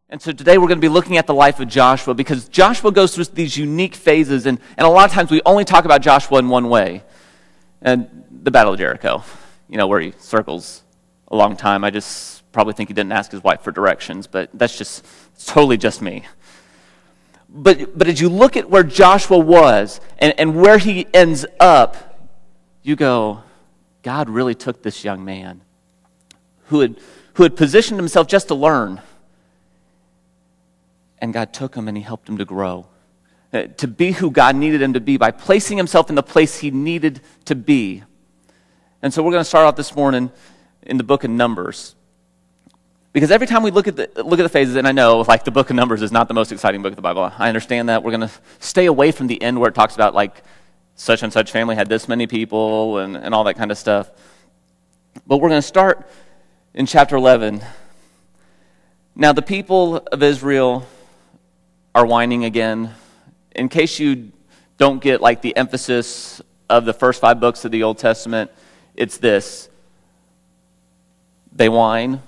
And so today we're going to be looking at the life of Joshua, because Joshua goes through these unique phases, and a lot of times we only talk about Joshua in one way. And the Battle of Jericho, where he circles a long time. I just probably think he didn't ask his wife for directions, but it's totally just me. But as you look at where Joshua was and where he ends up, you go, God really took this young man who had positioned himself just to learn. And God took him and he helped him to grow, to be who God needed him to be by placing himself in the place he needed to be. And so we're going to start off this morning in the book of Numbers. Because every time we look at the phases, and I know the book of Numbers is not the most exciting book of the Bible. I understand that. We're going to stay away from the end where it talks about such and such family had this many people and all that kind of stuff. But we're going to start in chapter 11. Now the people of Israel are whining again. In case you don't get the emphasis of the first 5 books of the Old Testament, it's this. They whine,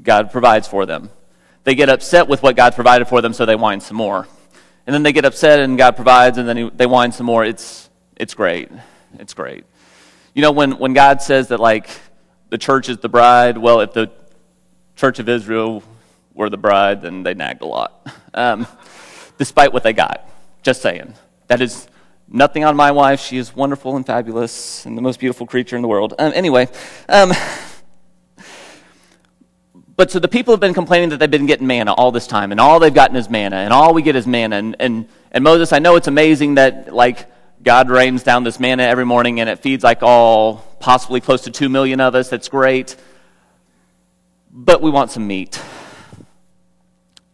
God provides for them. They get upset with what God provided for them, so they whine some more. And then they get upset and God provides, and then they whine some more. It's great. It's great. When God says that the church is the bride, well, if the church of Israel were the bride, then they nagged a lot. Despite what they got. Just saying. That is nothing on my wife. She is wonderful and fabulous and the most beautiful creature in the world. But so the people have been complaining that they've been getting manna all this time, and all they've gotten is manna, and all we get is manna. And Moses, I know it's amazing that God rains down this manna every morning and it feeds all possibly close to 2 million of us. That's great. But we want some meat.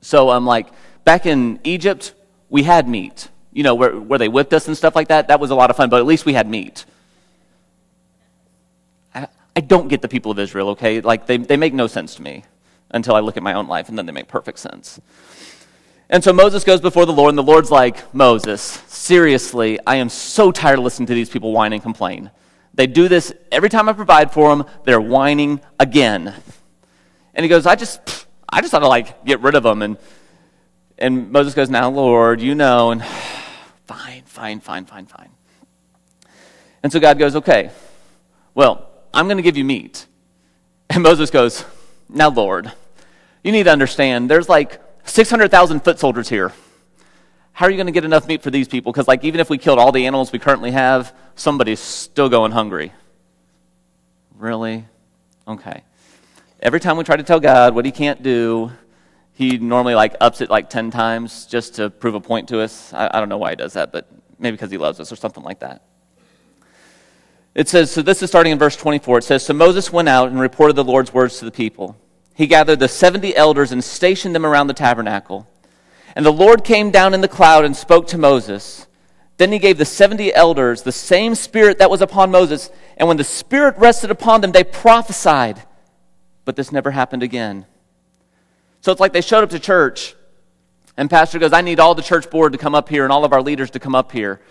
So back in Egypt, we had meat. Where they whipped us and stuff like that. That was a lot of fun, but at least we had meat. I don't get the people of Israel, okay? They make no sense to me until I look at my own life, and then they make perfect sense. And so Moses goes before the Lord, and the Lord's like, Moses, seriously, I am so tired of listening to these people whine and complain. They do this every time I provide for them, they're whining again. And he goes, I just ought to get rid of them. And Moses goes, now, Lord, and fine. And so God goes, okay, well, I'm going to give you meat. And Moses goes, now, Lord, you need to understand, there's 600,000 foot soldiers here. How are you going to get enough meat for these people? Because even if we killed all the animals we currently have, somebody's still going hungry. Really? Okay. Every time we try to tell God what he can't do, he normally ups it 10 times just to prove a point to us. I don't know why he does that, but maybe because he loves us or something like that. It says, so this is starting in verse 24. It says, so Moses went out and reported the Lord's words to the people. He gathered the 70 elders and stationed them around the tabernacle. And the Lord came down in the cloud and spoke to Moses. Then he gave the 70 elders the same spirit that was upon Moses. And when the spirit rested upon them, they prophesied. But this never happened again. So it's they showed up to church, and pastor goes, I need all the church board to come up here and all of our leaders to come up here.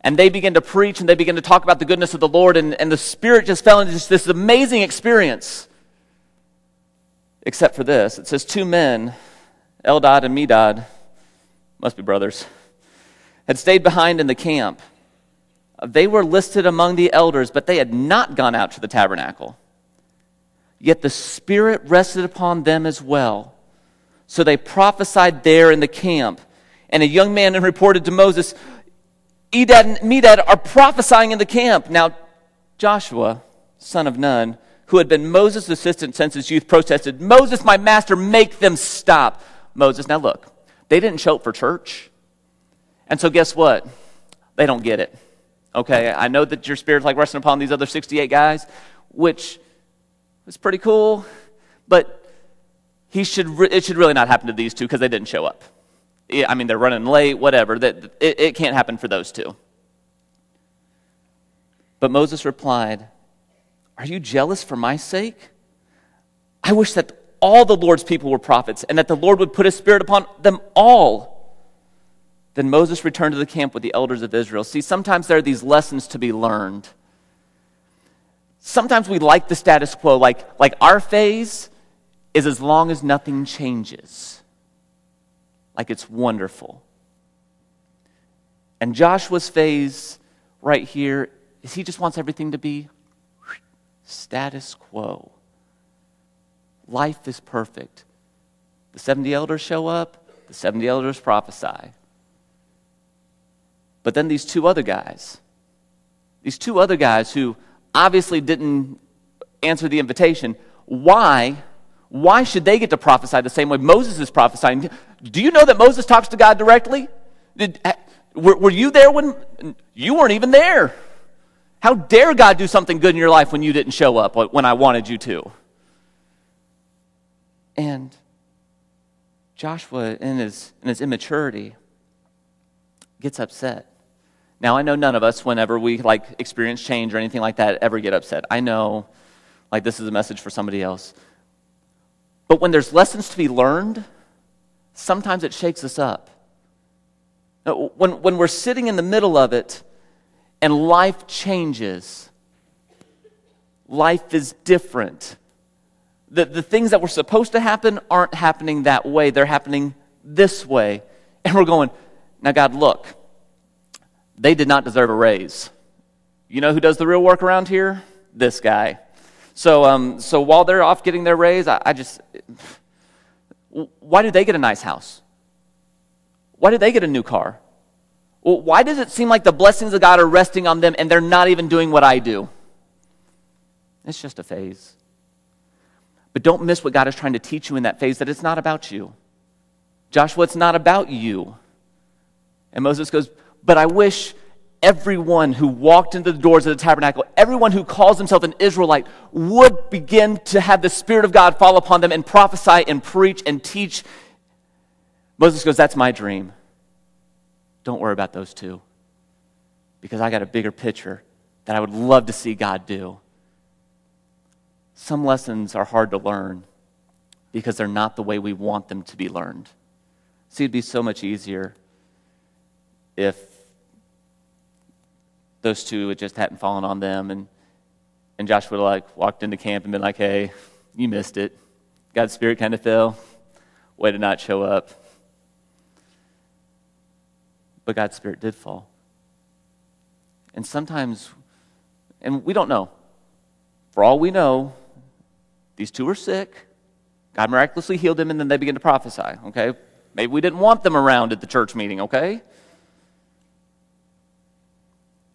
And they begin to preach, and they begin to talk about the goodness of the Lord, and the Spirit just fell into this amazing experience. Except for this. It says 2 men, Eldad and Medad, must be brothers, had stayed behind in the camp. They were listed among the elders, but they had not gone out to the tabernacle. Yet the Spirit rested upon them as well. So they prophesied there in the camp. And a young man reported to Moses, Eldad and Medad are prophesying in the camp. Now, Joshua, son of Nun, who had been Moses' assistant since his youth, protested, Moses, my master, make them stop. Moses, now look, they didn't show up for church. And so guess what? They don't get it. Okay, I know that your spirit's resting upon these other 68 guys, which is pretty cool, but it should really not happen to these 2 because they didn't show up. I mean, they're running late, whatever. It can't happen for those 2. But Moses replied, are you jealous for my sake? I wish that all the Lord's people were prophets and that the Lord would put his spirit upon them all. Then Moses returned to the camp with the elders of Israel. See, sometimes there are these lessons to be learned. Sometimes we like the status quo, like our phase is as long as nothing changes. Like it's wonderful. And Joshua's phase right here is he just wants everything to be status quo. Life is perfect. The 70 elders show up, the 70 elders prophesy. But then these two other guys who obviously didn't answer the invitation, why should they get to prophesy the same way Moses is prophesying? Do you know that Moses talks to God directly? Were you there when you weren't even there? How dare God do something good in your life when you didn't show up when I wanted you to? And Joshua, in his immaturity, gets upset. Now, I know none of us, whenever we experience change or anything like that, ever get upset. I know, this is a message for somebody else. But when there's lessons to be learned, sometimes it shakes us up. When we're sitting in the middle of it and life changes, life is different. The things that were supposed to happen aren't happening that way. They're happening this way. And we're going, now God, look, they did not deserve a raise. You know who does the real work around here? This guy. So while they're off getting their raise, why do they get a nice house? Why do they get a new car? Well, why does it seem like the blessings of God are resting on them and they're not even doing what I do? It's just a phase. But don't miss what God is trying to teach you in that phase, that it's not about you. Joshua, it's not about you. And Moses goes, but I wish everyone who walked into the doors of the tabernacle, everyone who calls himself an Israelite, would begin to have the Spirit of God fall upon them and prophesy and preach and teach. Moses goes, that's my dream. Don't worry about those two, because I got a bigger picture that I would love to see God do. Some lessons are hard to learn because they're not the way we want them to be learned. See, it'd be so much easier if those two just hadn't fallen on them and Joshua would have walked into camp and been like, hey, you missed it. God's Spirit kind of fell. Way to not show up. But God's Spirit did fall. And sometimes, and we don't know. For all we know, these two were sick. God miraculously healed them, and then they began to prophesy, okay? Maybe we didn't want them around at the church meeting, okay?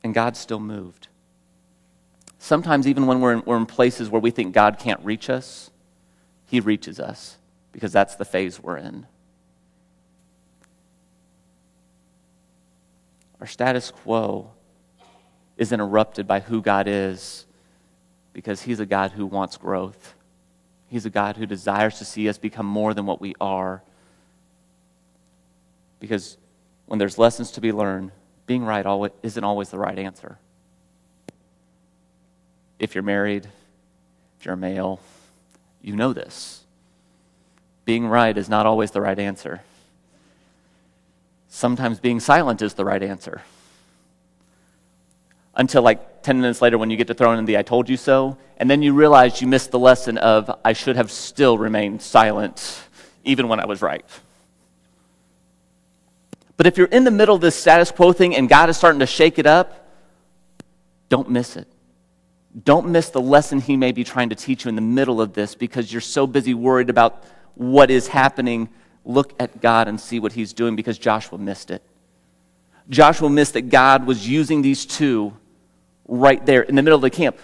And God still moved. Sometimes even when we're in places where we think God can't reach us, He reaches us, because that's the phase we're in. Our status quo is interrupted by who God is, because He's a God who wants growth. He's a God who desires to see us become more than what we are. Because when there's lessons to be learned, being right isn't always the right answer. If you're married, if you're a male, you know this. Being right is not always the right answer. Sometimes being silent is the right answer. Until 10 minutes later when you get to throw in the I told you so, and then you realize you missed the lesson of I should have still remained silent even when I was right. But if you're in the middle of this status quo thing and God is starting to shake it up, don't miss it. Don't miss the lesson He may be trying to teach you in the middle of this, because you're so busy worried about what is happening. Look at God and see what He's doing, because Joshua missed it. Joshua missed that God was using these two right there in the middle of the camp.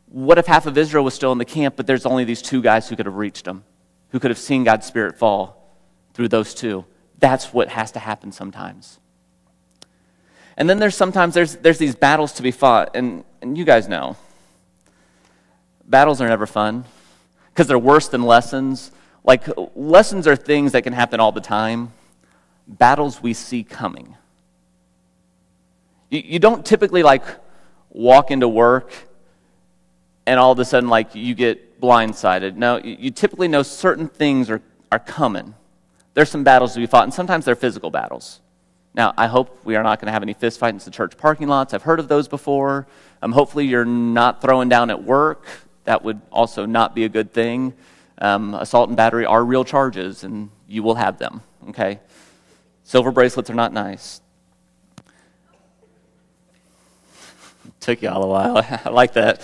What if half of Israel was still in the camp, but there's only these two guys who could have reached them, who could have seen God's Spirit fall through those two? That's what has to happen sometimes. And then there's these battles to be fought, and you guys know. Battles are never fun, because they're worse than lessons. Lessons are things that can happen all the time. Battles we see coming. You don't typically walk into work and all of a sudden you get blindsided. No, you typically know certain things are coming. There's some battles to be fought, and sometimes they're physical battles. Now, I hope we are not going to have any fist fights in the church parking lots. I've heard of those before. Hopefully you're not throwing down at work. That would also not be a good thing. Assault and battery are real charges, and you will have them, okay? Silver bracelets are not nice. Took y'all a while. I like that.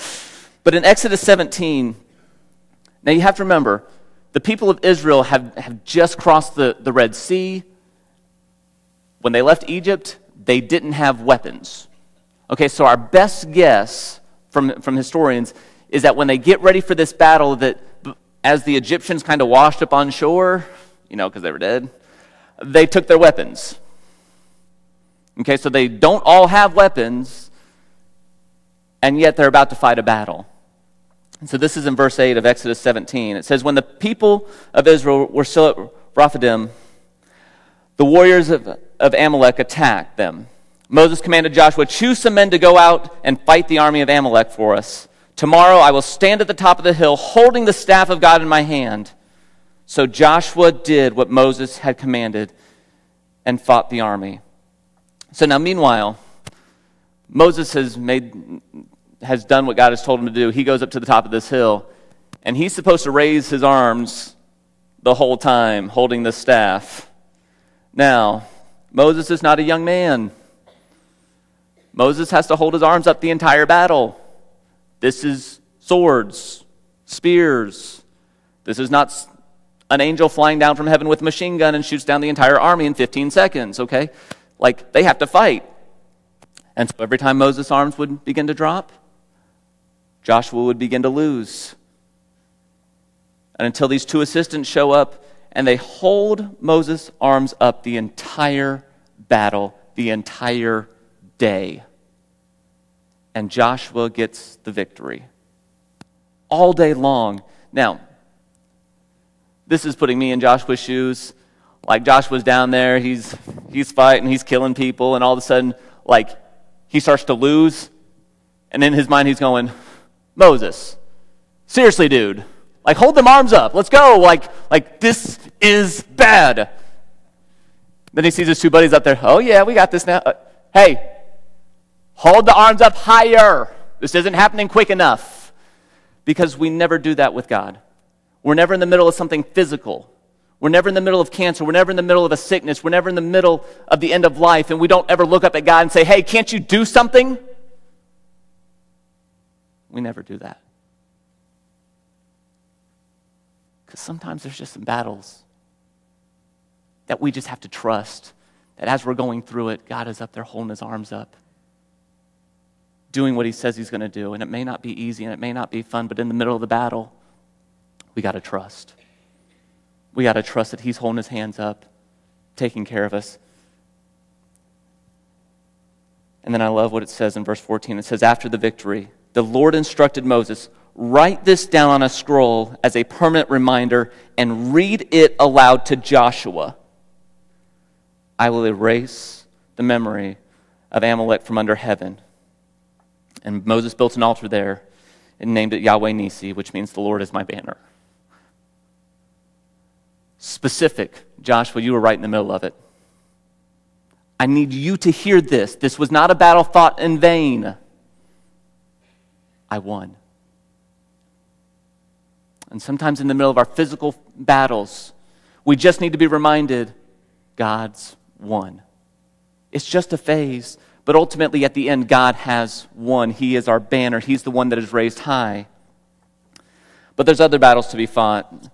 But in Exodus 17, now you have to remember, the people of Israel have just crossed the Red Sea. When they left Egypt, they didn't have weapons. Okay, so our best guess from historians is that when they get ready for this battle, that as the Egyptians kind of washed up on shore, because they were dead, they took their weapons. Okay, so they don't all have weapons, and yet they're about to fight a battle. And so this is in verse 8 of Exodus 17. It says, when the people of Israel were still at Rephidim, the warriors of Amalek attacked them. Moses commanded Joshua, choose some men to go out and fight the army of Amalek for us. Tomorrow I will stand at the top of the hill, holding the staff of God in my hand. So Joshua did what Moses had commanded and fought the army. So now meanwhile, Moses has done what God has told him to do. He goes up to the top of this hill, and he's supposed to raise his arms the whole time, holding the staff. Now, Moses is not a young man. Moses has to hold his arms up the entire battle. This is swords, spears. This is not an angel flying down from heaven with a machine gun and shoots down the entire army in 15 seconds, okay? Like, they have to fight. And so every time Moses' arms would begin to drop, Joshua would begin to lose. And until these two assistants show up, and they hold Moses' arms up the entire battle, the entire day. And Joshua gets the victory. All day long. Now, this is putting me in Joshua's shoes. Like, Joshua's down there, he's fighting, he's killing people, and all of a sudden, like, he starts to lose, and in his mind he's going, Moses, seriously, dude, like, hold them arms up, let's go, like this is bad. Then he sees his two buddies up there, oh yeah, we got this now. Hey, hold the arms up higher. This isn't happening quick enough. Because we never do that with God. We're never in the middle of something physical. We're never in the middle of cancer. We're never in the middle of a sickness. We're never in the middle of the end of life. And we don't ever look up at God and say, hey, can't you do something? We never do that. Because sometimes there's just some battles that we just have to trust that as we're going through it, God is up there holding his arms up, doing what he says he's going to do. And it may not be easy and it may not be fun, but in the middle of the battle, we got to trust. We got to trust that he's holding his hands up, taking care of us. And then I love what it says in verse 14. It says, after the victory, the Lord instructed Moses, write this down on a scroll as a permanent reminder and read it aloud to Joshua. I will erase the memory of Amalek from under heaven. And Moses built an altar there and named it Yahweh Nisi, which means the Lord is my banner. Specific, Joshua, you were right in the middle of it. I need you to hear this. This was not a battle fought in vain. I won. And sometimes in the middle of our physical battles, we just need to be reminded, God's won. It's just a phase, but ultimately at the end, God has won. He is our banner. He's the one that is raised high. But there's other battles to be fought.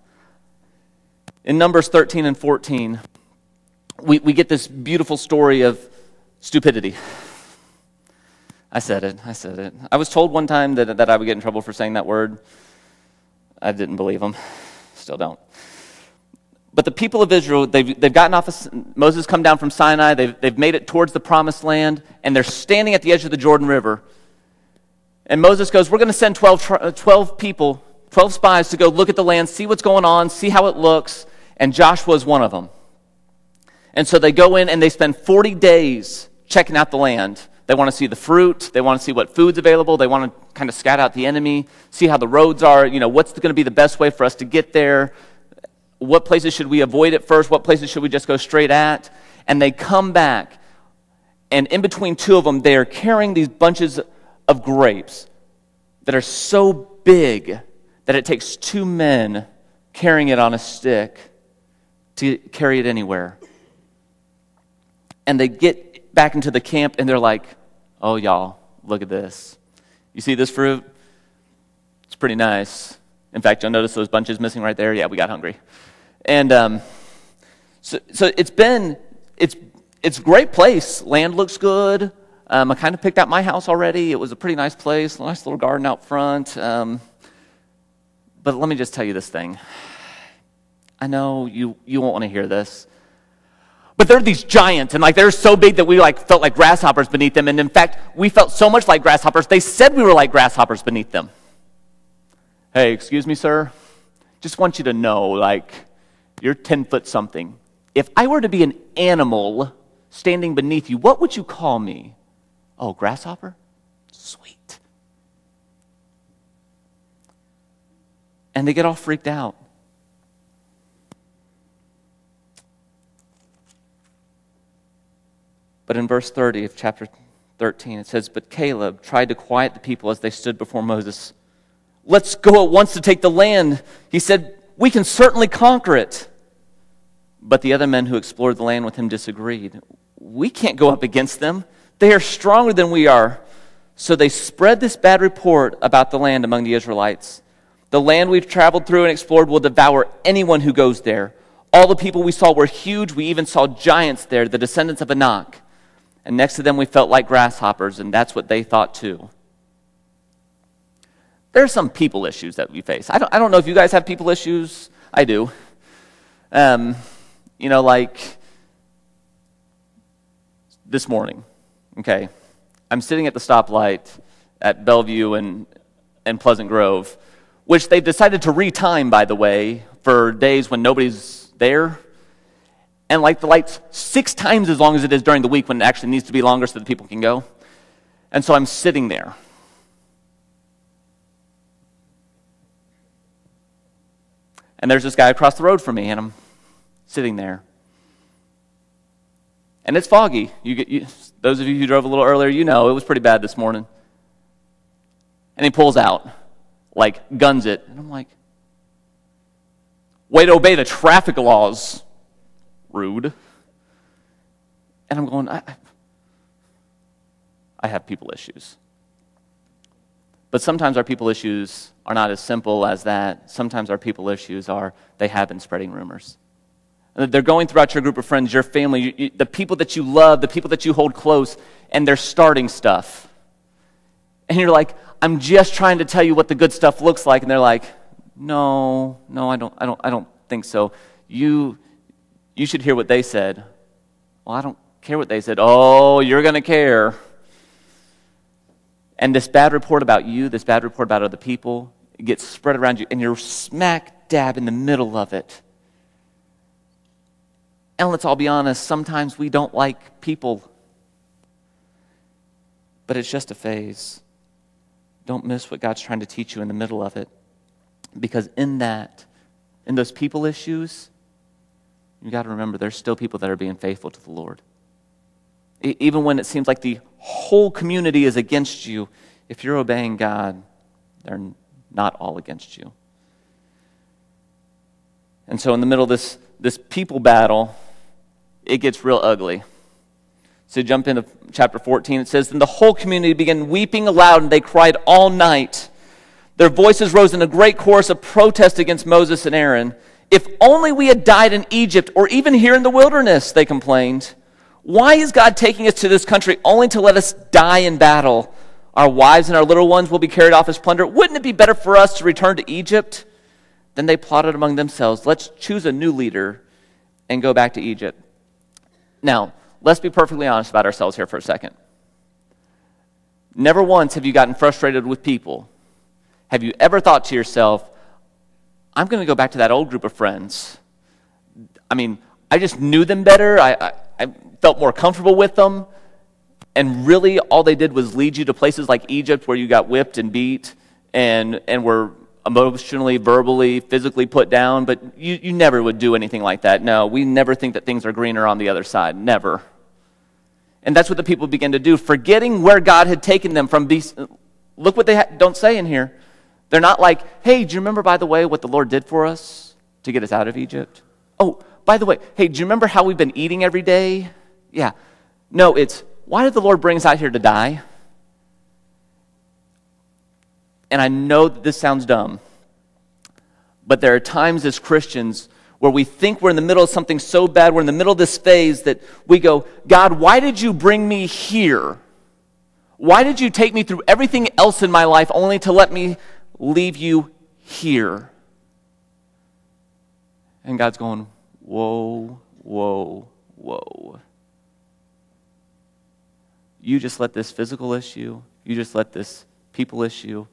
In Numbers 13 and 14, we get this beautiful story of stupidity. I said it. I was told one time that I would get in trouble for saying that word. I didn't believe them. Still don't. But the people of Israel, they've gotten off of, Moses come down from Sinai, they've made it towards the promised land, and they're standing at the edge of the Jordan River. And Moses goes, we're going to send 12 people, 12 spies to go look at the land, see what's going on, see how it looks, and Joshua is one of them. And so they go in and they spend 40 days checking out the land. They want to see the fruit, they want to see what food's available, they want to kind of scout out the enemy, see how the roads are, what's going to be the best way for us to get there. What places should we avoid at first? What places should we just go straight at? And they come back, and in between two of them, they are carrying these bunches of grapes that are so big that it takes two men carrying it on a stick to carry it anywhere. And they get back into the camp and they're like, oh, y'all, look at this. You see this fruit? It's pretty nice. In fact, you'll notice those bunches missing right there. Yeah, we got hungry. And so it's a great place. Land looks good. I kind of picked out my house already. It was a pretty nice place, a nice little garden out front. But let me just tell you this thing. I know you won't want to hear this. But they're these giants, and they're so big that we felt like grasshoppers beneath them. And in fact, we felt so much like grasshoppers, they said we were like grasshoppers beneath them. Hey, excuse me, sir. Just want you to know, you're 10 foot something. If I were to be an animal standing beneath you, what would you call me? Oh, grasshopper? Sweet. And they get all freaked out. But in verse 30 of chapter 13, it says, but Caleb tried to quiet the people as they stood before Moses. Let's go at once to take the land. He said, we can certainly conquer it. But the other men who explored the land with him disagreed. We can't go up against them. They are stronger than we are. So they spread this bad report about the land among the Israelites. The land we've traveled through and explored will devour anyone who goes there. All the people we saw were huge. We even saw giants there, the descendants of Anak. And next to them we felt like grasshoppers, and that's what they thought too. There are some people issues that we face. I don't know if you guys have people issues. I do. This morning, okay, I'm sitting at the stoplight at Bellevue and Pleasant Grove, which they've decided to retime, by the way, for days when nobody's there. And the light's 6 times as long as it is during the week when it actually needs to be longer so that people can go. And so I'm sitting there. And there's this guy across the road from me, and I'm sitting there. And it's foggy. Those of you who drove a little earlier, you know it was pretty bad this morning. And he pulls out, guns it. And I'm like, way to obey the traffic laws. Rude. And I'm going, I have people issues. But sometimes our people issues are not as simple as that. Sometimes our people issues are they have been spreading rumors. They're going throughout your group of friends, your family, the people that you love, the people that you hold close, and they're starting stuff. And you're like, I'm just trying to tell you what the good stuff looks like. And they're like, no, I don't think so. You should hear what they said. Well, I don't care what they said. Oh, you're going to care. And this bad report about you, this bad report about other people, it gets spread around you, and you're smack dab in the middle of it. And let's all be honest, sometimes we don't like people. But it's just a phase. Don't miss what God's trying to teach you in the middle of it. Because in those people issues, you got to remember there's still people that are being faithful to the Lord. Even when it seems like the whole community is against you, if you're obeying God, they're not all against you. And so in the middle of this people battle, it gets real ugly. So jump into chapter 14. It says, then the whole community began weeping aloud, and they cried all night. Their voices rose in a great chorus of protest against Moses and Aaron. If only we had died in Egypt or even here in the wilderness, they complained. Why is God taking us to this country only to let us die in battle? Our wives and our little ones will be carried off as plunder. Wouldn't it be better for us to return to Egypt? Then they plotted among themselves, let's choose a new leader and go back to Egypt. Now, let's be perfectly honest about ourselves here for a second. Never once have you gotten frustrated with people. Have you ever thought to yourself, I'm going to go back to that old group of friends. I mean, I just knew them better. I felt more comfortable with them. And really, all they did was lead you to places like Egypt where you got whipped and beat and were emotionally, verbally, physically put down. But you never would do anything like that. No, we never think that things are greener on the other side. Never. And that's what the people began to do, forgetting where God had taken them from. Look what they don't say in here. They're not like, hey, do you remember, by the way, what the Lord did for us? to get us out of Egypt? Oh, by the way, hey, do you remember how we've been eating every day? Yeah. No, it's, why did the Lord bring us out here to die? And I know that this sounds dumb, but there are times as Christians where we think we're in the middle of something so bad, we're in the middle of this phase that we go, God, why did you bring me here? Why did you take me through everything else in my life only to let me leave you here? And God's going, whoa, whoa, whoa. You just let this physical issue, you just let this people issue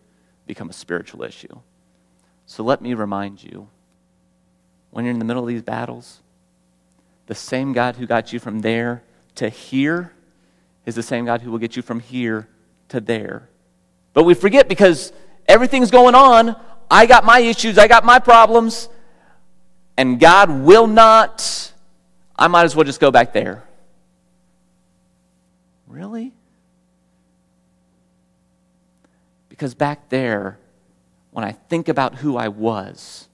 become a spiritual issue. So let me remind you, when you're in the middle of these battles, the same God who got you from there to here is the same God who will get you from here to there. But we forget because everything's going on. I got my issues, I got my problems, and God will not. I might as well just go back there. Really? Because back there, when I think about who I was,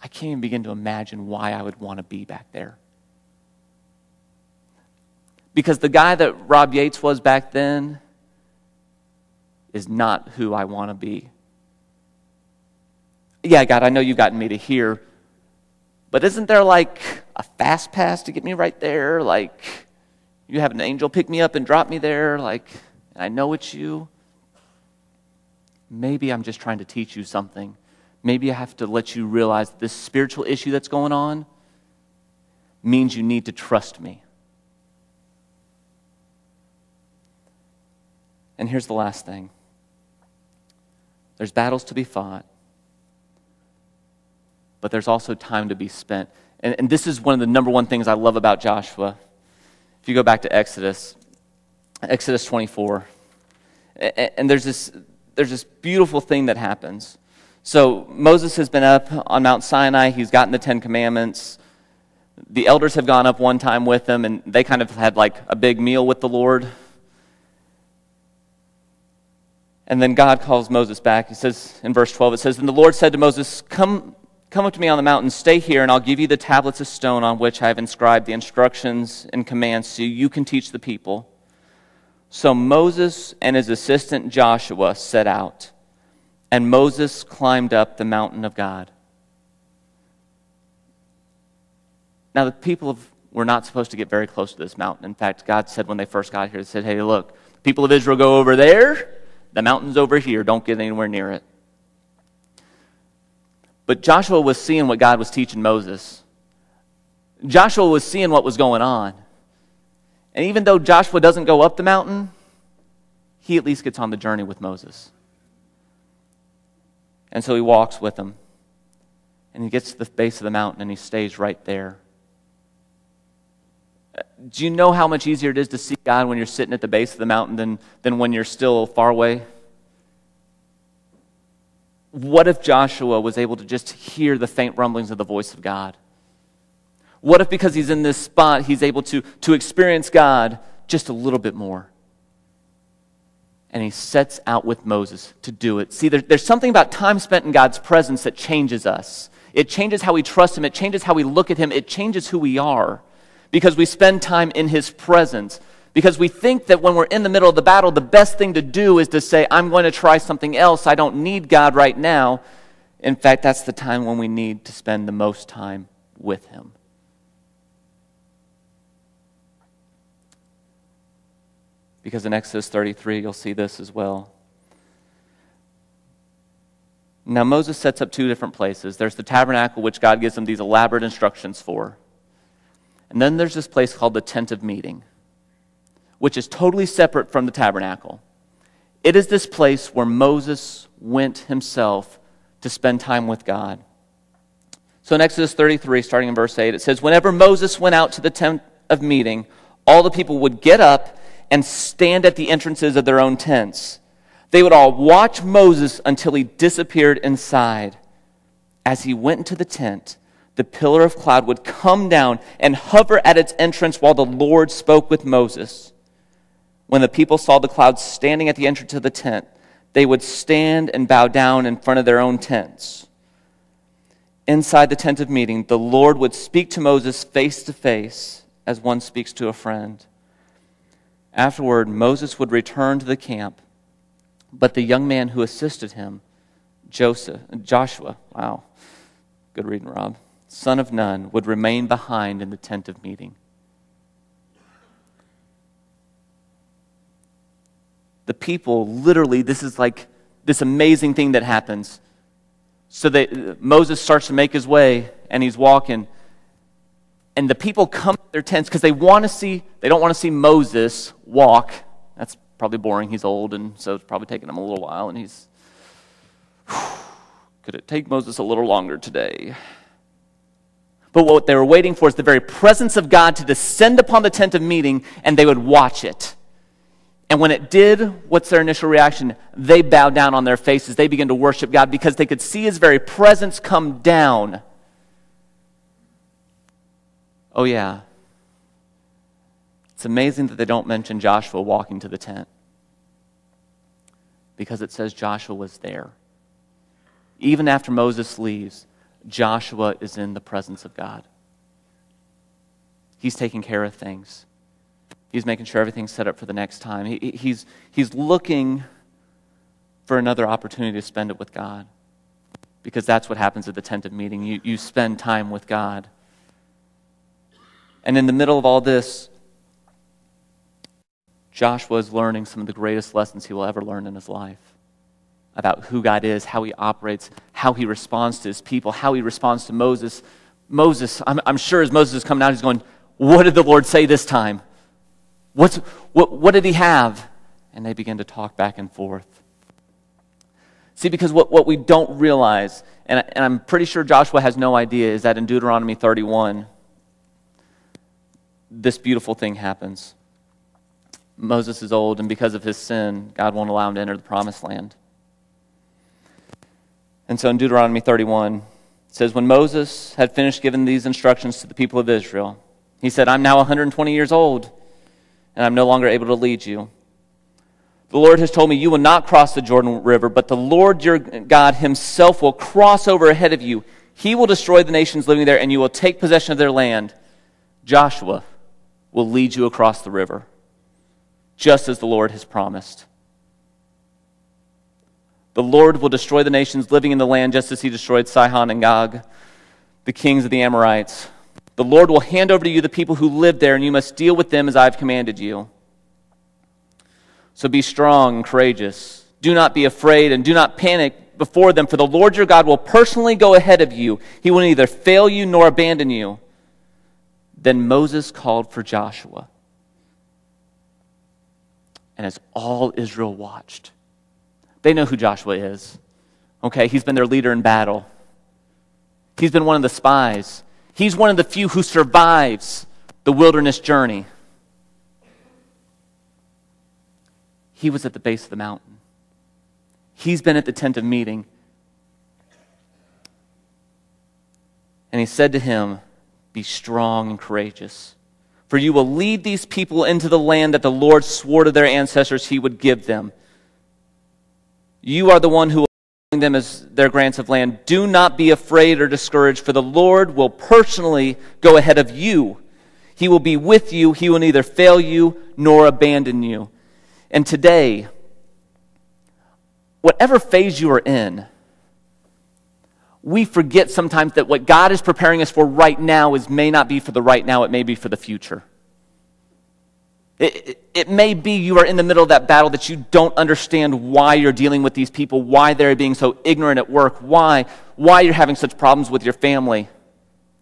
I can't even begin to imagine why I would want to be back there. Because the guy that Rob Yates was back then is not who I want to be. Yeah, God, I know you've gotten me to here, but isn't there like a fast pass to get me right there? Like, you have an angel pick me up and drop me there? Like, I know it's you. Maybe I'm just trying to teach you something. Maybe I have to let you realize this spiritual issue that's going on means you need to trust me. And here's the last thing. There's battles to be fought, but there's also time to be spent. And this is one of the number one things I love about Joshua. If you go back to Exodus 24, and there's this beautiful thing that happens. So Moses has been up on Mount Sinai. He's gotten the 10 Commandments. The elders have gone up one time with him, and they kind of had like a big meal with the Lord. And then God calls Moses back. He says in verse 12, it says, "Then the Lord said to Moses, Come up to me on the mountain, stay here, and I'll give you the tablets of stone on which I have inscribed the instructions and commands so you can teach the people." So Moses and his assistant Joshua set out, and Moses climbed up the mountain of God. Now the people were not supposed to get very close to this mountain. In fact, God said when they first got here, He said, "Hey, look, the people of Israel go over there. The mountain's over here. Don't get anywhere near it." But Joshua was seeing what God was teaching Moses. Joshua was seeing what was going on. And even though Joshua doesn't go up the mountain, he at least gets on the journey with Moses. And so he walks with him. And he gets to the base of the mountain and he stays right there. Do you know how much easier it is to see God when you're sitting at the base of the mountain than when you're still far away? What if Joshua was able to just hear the faint rumblings of the voice of God? What if because he's in this spot, he's able to experience God just a little bit more? And he sets out with Moses to do it. See, there's something about time spent in God's presence that changes us. It changes how we trust Him. It changes how we look at Him. It changes who we are. Because we spend time in His presence. Because we think that when we're in the middle of the battle, the best thing to do is to say, I'm going to try something else. I don't need God right now. In fact, that's the time when we need to spend the most time with Him. Because in Exodus 33, you'll see this as well. Now, Moses sets up two different places. There's the tabernacle, which God gives him these elaborate instructions for. And then there's this place called the tent of meeting, which is totally separate from the tabernacle. It is this place where Moses went himself to spend time with God. So in Exodus 33, starting in verse 8, it says, "Whenever Moses went out to the tent of meeting, all the people would get up and stand at the entrances of their own tents. They would all watch Moses until he disappeared inside. As he went into the tent, the pillar of cloud would come down and hover at its entrance while the Lord spoke with Moses. When the people saw the cloud standing at the entrance of the tent, they would stand and bow down in front of their own tents. inside the tent of meeting, the Lord would speak to Moses face to face as one speaks to a friend. Afterward, Moses would return to the camp, but the young man who assisted him, Joshua, wow, good reading, Rob, son of Nun, would remain behind in the tent of meeting. The people, literally, this is like this amazing thing that happens. So that Moses starts to make his way, and he's walking, and the people come to their tents because they don't want to see Moses walk. That's probably boring. He's old, and so it's probably taking him a little while, and could it take Moses a little longer today? But what they were waiting for is the very presence of God to descend upon the tent of meeting, and they would watch it. And when it did, what's their initial reaction? They bowed down on their faces. They began to worship God because they could see his very presence come down. Oh yeah. It's amazing that they don't mention Joshua walking to the tent, because it says Joshua was there. Even after Moses leaves, Joshua is in the presence of God. He's taking care of things. He's making sure everything's set up for the next time. He's looking for another opportunity to spend it with God, because that's what happens at the tent of meeting. You spend time with God. And in the middle of all this, Joshua is learning some of the greatest lessons he will ever learn in his life about who God is, how he operates, how he responds to his people, how he responds to Moses. I'm sure as Moses is coming out, he's going, what did the Lord say this time? What did he have? And they begin to talk back and forth. See, because what we don't realize, and I'm pretty sure Joshua has no idea, is that in Deuteronomy 31, this beautiful thing happens. Moses is old, and because of his sin, God won't allow him to enter the promised land. And so in Deuteronomy 31, it says, when Moses had finished giving these instructions to the people of Israel, he said, I'm now 120 years old, and I'm no longer able to lead you. The Lord has told me you will not cross the Jordan River, but the Lord your God himself will cross over ahead of you. He will destroy the nations living there, and you will take possession of their land. Joshua will lead you across the river, just as the Lord has promised. The Lord will destroy the nations living in the land, just as he destroyed Sihon and Og, the kings of the Amorites. The Lord will hand over to you the people who live there, and you must deal with them as I have commanded you. So be strong and courageous. Do not be afraid and do not panic before them, for the Lord your God will personally go ahead of you. He will neither fail you nor abandon you. Then Moses called for Joshua. And as all Israel watched, they know who Joshua is. Okay, he's been their leader in battle. He's been one of the spies. He's one of the few who survives the wilderness journey. He was at the base of the mountain. He's been at the tent of meeting. And he said to him, be strong and courageous, for you will lead these people into the land that the Lord swore to their ancestors he would give them. You are the one who will bring them as their grants of land. Do not be afraid or discouraged, for the Lord will personally go ahead of you. He will be with you. He will neither fail you nor abandon you. And today, whatever phase you are in, we forget sometimes that what God is preparing us for right now may not be for the right now, it may be for the future. It may be you are in the middle of that battle that you don't understand why you're dealing with these people, why they're being so ignorant at work, why you're having such problems with your family.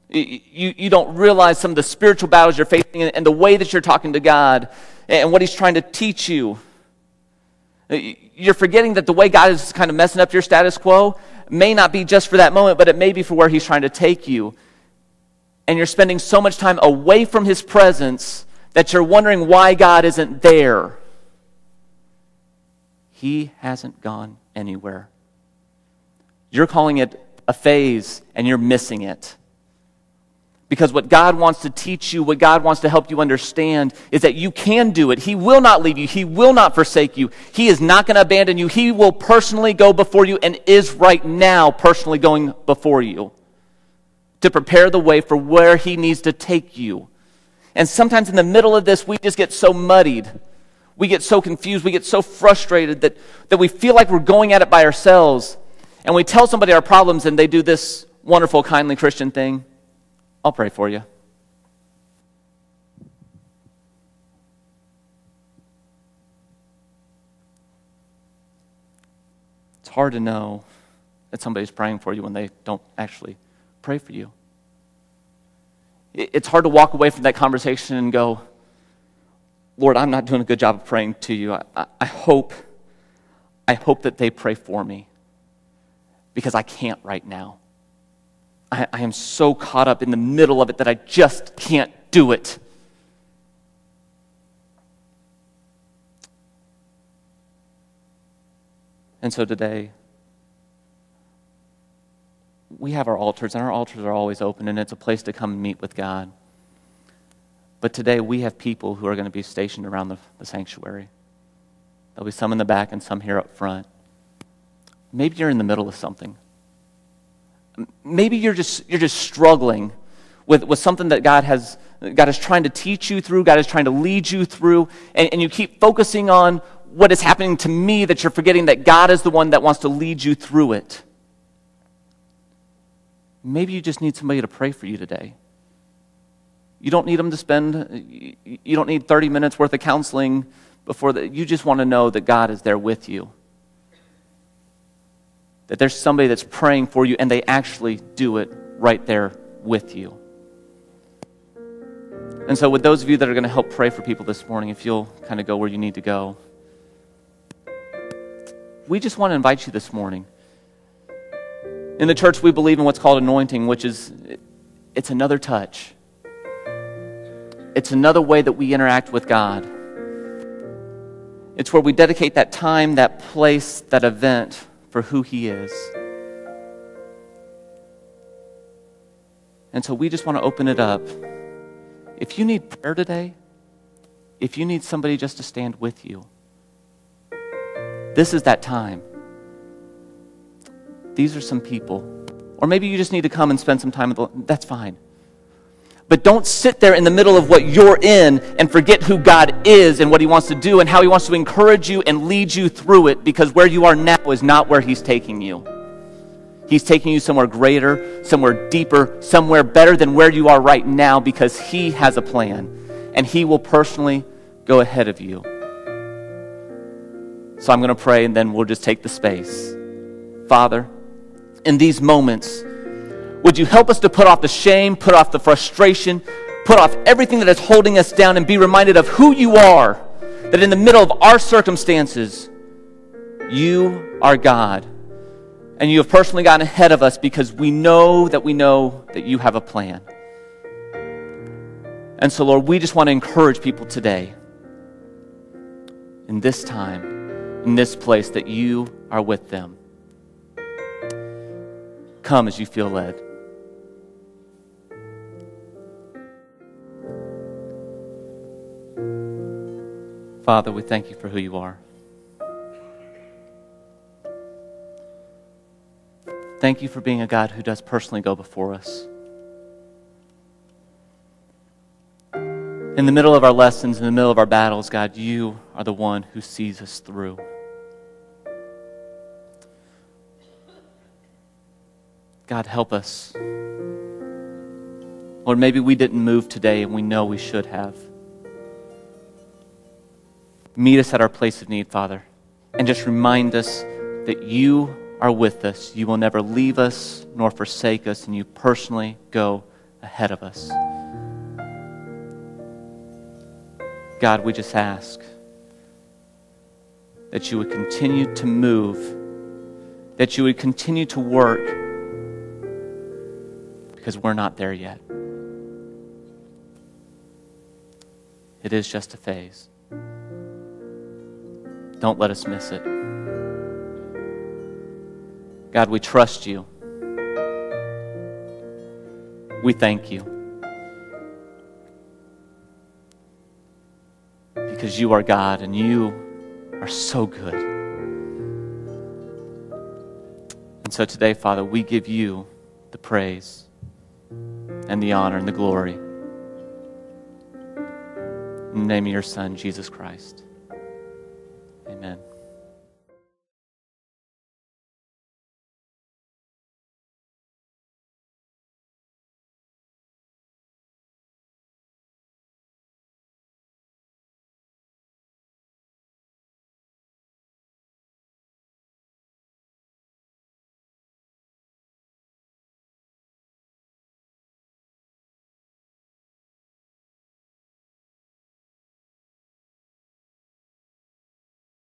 You don't realize some of the spiritual battles you're facing and the way that you're talking to God and what he's trying to teach you. You're forgetting that the way God is kind of messing up your status quo may not be just for that moment, but it may be for where he's trying to take you. And you're spending so much time away from his presence that you're wondering why God isn't there. He hasn't gone anywhere. You're calling it a phase, and you're missing it. Because what God wants to teach you, what God wants to help you understand is that you can do it. He will not leave you. He will not forsake you. He is not going to abandon you. He will personally go before you and is right now personally going before you. to prepare the way for where he needs to take you. And sometimes in the middle of this, we just get so muddied. We get so confused. We get so frustrated that we feel like we're going at it by ourselves. And we tell somebody our problems and they do this wonderful, kindly Christian thing. I'll pray for you. It's hard to know that somebody's praying for you when they don't actually pray for you. It's hard to walk away from that conversation and go, Lord, I'm not doing a good job of praying to you. I hope that they pray for me because I can't right now. I am so caught up in the middle of it that I just can't do it. And so today, we have our altars, and our altars are always open, and it's a place to come and meet with God. But today, we have people who are going to be stationed around the sanctuary. There'll be some in the back and some here up front. Maybe you're in the middle of something. Maybe you're just struggling with something that God is trying to teach you through, God is trying to lead you through, and you keep focusing on what is happening to me that you're forgetting that God is the one that wants to lead you through it. Maybe you just need somebody to pray for you today. You don't need them to you don't need 30 minutes worth of counseling you just want to know that God is there with you. That there's somebody that's praying for you and they actually do it right there with you. And so with those of you that are going to help pray for people this morning, if you'll kind of go where you need to go, we just want to invite you this morning. In the church, we believe in what's called anointing, which is, it's another touch. It's another way that we interact with God. It's where we dedicate that time, that place, that event for who He is. And so we just want to open it up. If you need prayer today, if you need somebody just to stand with you, this is that time. These are some people. Or maybe you just need to come and spend some time with them. That's fine. But don't sit there in the middle of what you're in and forget who God is and what He wants to do and how He wants to encourage you and lead you through it, because where you are now is not where He's taking you. He's taking you somewhere greater, somewhere deeper, somewhere better than where you are right now, because He has a plan and He will personally go ahead of you. So I'm going to pray and then we'll just take the space. Father, in these moments, would you help us to put off the shame, put off the frustration, put off everything that is holding us down, and be reminded of who you are, that in the middle of our circumstances, you are God. And you have personally gotten ahead of us because we know that you have a plan. And so, Lord, we just want to encourage people today, in this time, in this place, that you are with them. Come as you feel led. Father, we thank you for who you are. Thank you for being a God who does personally go before us. In the middle of our lessons, in the middle of our battles, God, you are the one who sees us through. God, help us. Lord, maybe we didn't move today and we know we should have. Meet us at our place of need, Father, and just remind us that you are with us. You will never leave us nor forsake us, and you personally go ahead of us. God, we just ask that you would continue to move, that you would continue to work, because we're not there yet. It is just a phase. Don't let us miss it. God, we trust you. We thank you. Because you are God and you are so good. And so today, Father, we give you the praise. and the honor and the glory. In the name of your Son, Jesus Christ. Amen.